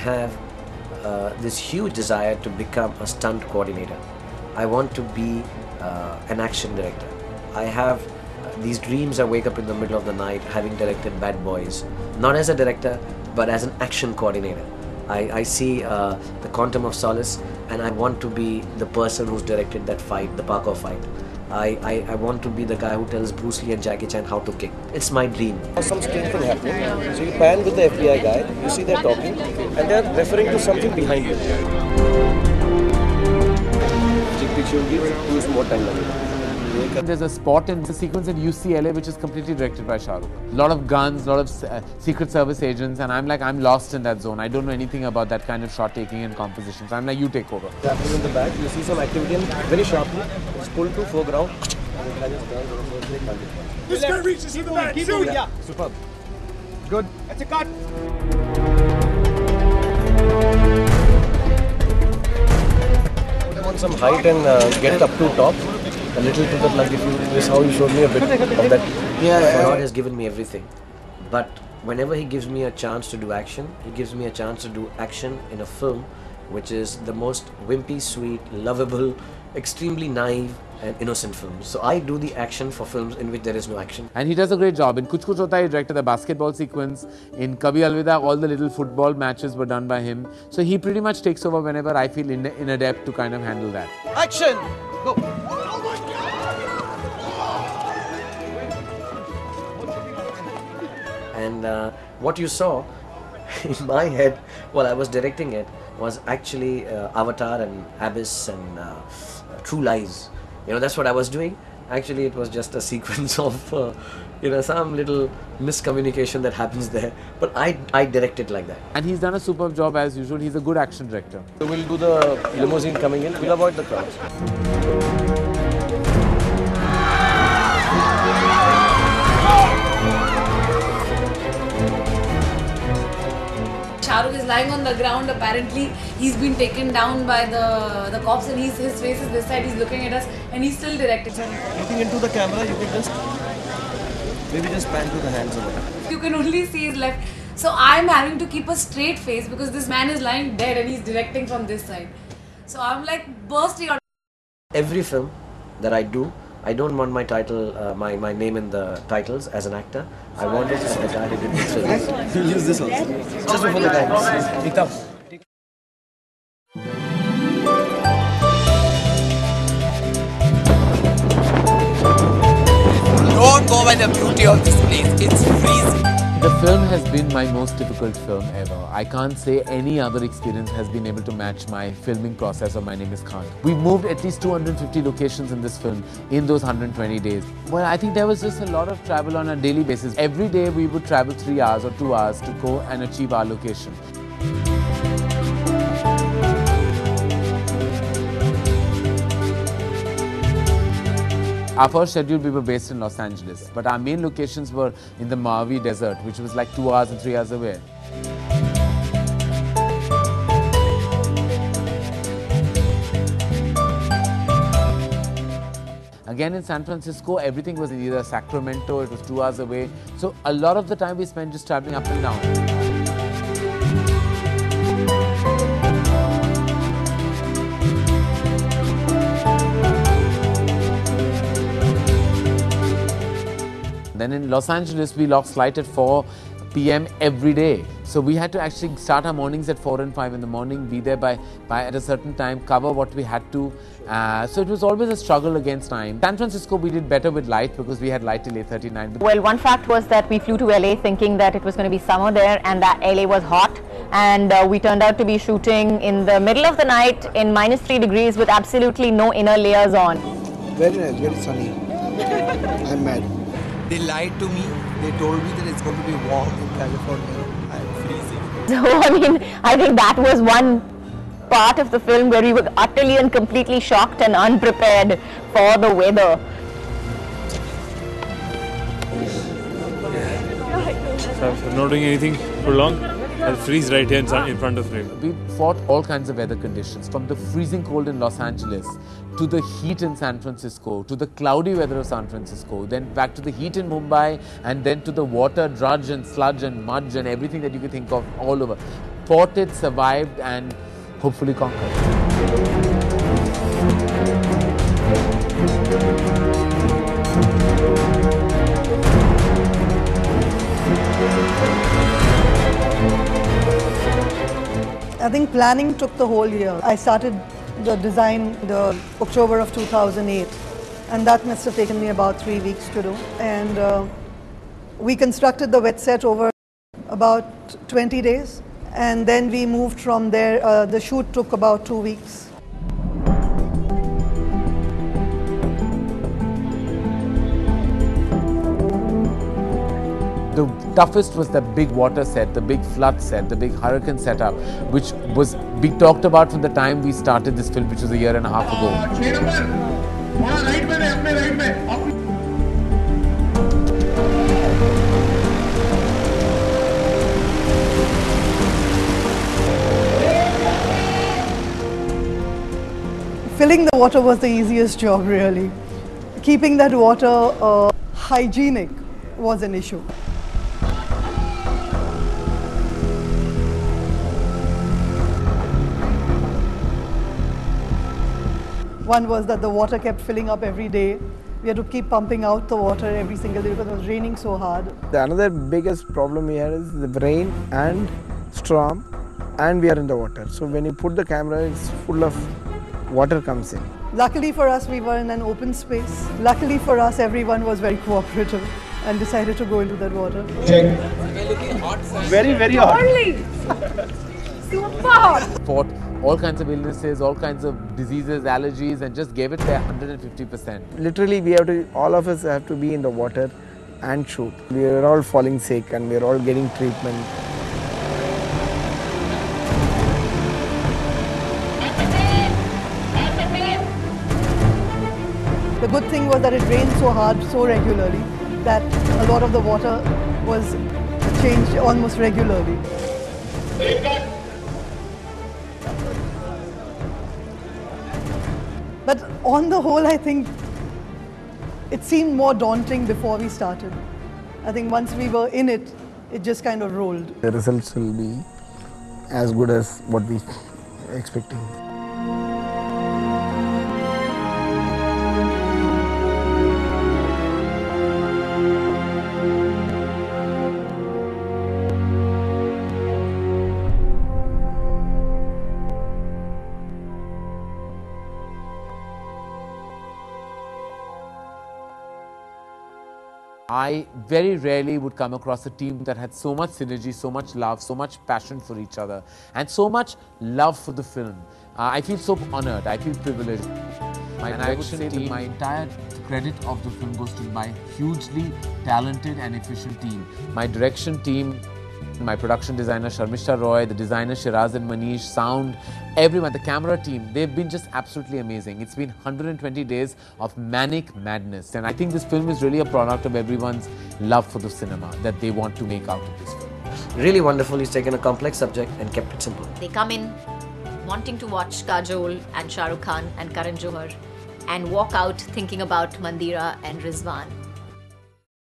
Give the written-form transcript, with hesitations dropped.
have this huge desire to become a stunt coordinator. I want to be an action director. I have these dreams. I wake up in the middle of the night having directed Bad Boys, not as a director but as an action coordinator. I see the Quantum of Solace, and I want to be the person who's directed that fight, the parkour fight. I want to be the guy who tells Bruce Lee and Jackie Chan how to kick. It's my dream. Some strange thing happening. So you pan with the FBI guy, you see they're talking, and they're referring to something behind you. There's a spot in the sequence in UCLA which is completely directed by Shah Rukh. A lot of guns, a lot of Secret Service agents, and I'm lost in that zone. I don't know anything about that kind of shot taking and composition. So I'm like, you take over. Happening in the back, you see some activity and very sharply, it's pulled to foreground. This guy reaches in the back. Shoot! Yeah, superb. Good. That's a cut. Put him on some height and get up to top. A little to the like if you this how you showed me a bit of that. Yeah, God has given me everything, but whenever He gives me a chance to do action, He gives me a chance to do action in a film which is the most wimpy, sweet, lovable, extremely naive and innocent films. So I do the action for films in which there is no action. And he does a great job. In Kuch Kuch Hota, he directed the basketball sequence. In Kabhi Alvida, all the little football matches were done by him. So he pretty much takes over whenever I feel inadept to kind of handle that. Action! Go! And what you saw in my head while I was directing it was actually Avatar and Abyss and True Lies. You know, that's what I was doing. Actually, it was just a sequence of, some little miscommunication that happens there. But I direct it like that. And he's done a superb job as usual. He's a good action director. So we'll do the limousine coming in. We'll avoid the crowds. Shah Rukh is lying on the ground. Apparently, he's been taken down by the cops, and his face is this side. He's looking at us, and he's still directing. Looking into the camera, you can just maybe just pan to the hands of it. You can only see his left. So I'm having to keep a straight face because this man is lying dead, and he's directing from this side. So I'm like bursting out. Every film that I do, I don't want my title, my name in the titles as an actor. I want it to be the guy who did the film. You'll use this also. Just before the time. Don't go by the beauty of this place. It's freezing. The film has been my most difficult film ever. I can't say any other experience has been able to match my filming process of My Name is Khan. We moved at least 250 locations in this film in those 120 days. Well, I think there was just a lot of travel on a daily basis. Every day we would travel 3 hours or 2 hours to go and achieve our location. Our first schedule, we were based in Los Angeles, but our main locations were in the Mojave Desert, which was like 2 hours and 3 hours away. Again in San Francisco, everything was either Sacramento, it was 2 hours away. So a lot of the time we spent just traveling up and down. Then in Los Angeles, we lost flight at 4 p.m. every day. So we had to actually start our mornings at 4 and 5 in the morning, be there by at a certain time, cover what we had to. So it was always a struggle against time. San Francisco, we did better with light because we had light till 8:39. Well, one fact was that we flew to LA thinking that it was going to be summer there and that LA was hot. And we turned out to be shooting in the middle of the night in -3 degrees with absolutely no inner layers on. Very nice, very sunny. I'm mad. They lied to me. They told me that it's going to be warm in California. I'm freezing. So, I mean, I think that was one part of the film where we were utterly and completely shocked and unprepared for the weather. So I'm not doing anything for long. I'll freeze right here in front of me. We fought all kinds of weather conditions, from the freezing cold in Los Angeles to the heat in San Francisco, to the cloudy weather of San Francisco, then back to the heat in Mumbai, and then to the water, drudge and sludge and mud and everything that you could think of all over. fought it, survived, and hopefully conquered. I think planning took the whole year. I started the design the October of 2008, and that must have taken me about 3 weeks to do. And we constructed the wet set over about 20 days, and then we moved from there. The shoot took about 2 weeks. The toughest was the big water set, the big flood set, the big hurricane setup, which was being talked about from the time we started this film, which was a year and a half ago. Filling the water was the easiest job, really. Keeping that water hygienic was an issue. One was that the water kept filling up every day. We had to keep pumping out the water every single day because it was raining so hard. The another biggest problem we had is the rain and storm, and we are in the water. So when you put the camera, it's full of water comes in. Luckily for us, we were in an open space. Luckily for us, everyone was very cooperative and decided to go into that water. Check. Very, very hot. Super hot. Fought all kinds of illnesses, all kinds of diseases, allergies, and just gave it their 150%. Literally, all of us have to be in the water and shoot. We are all falling sick and we are all getting treatment. The good thing was that it rained so hard, so regularly, that a lot of the water was changed almost regularly. But on the whole, I think it seemed more daunting before we started. I think once we were in it, it just kind of rolled. The results will be as good as what we are expecting. I very rarely would come across a team that had so much synergy, so much love, so much passion for each other, and so much love for the film. I feel so honored, I feel privileged. I would say that my entire credit of the film goes to my hugely talented and efficient team. My direction team, my production designer Sharmishta Roy, the designer Shiraz and Manish, sound, everyone, the camera team, they've been just absolutely amazing. It's been 120 days of manic madness, and I think this film is really a product of everyone's love for the cinema that they want to make out of this film. Really wonderful. He's taken a complex subject and kept it simple. They come in wanting to watch Kajol and Shah Rukh Khan and Karan Johar and walk out thinking about Mandira and Rizwan.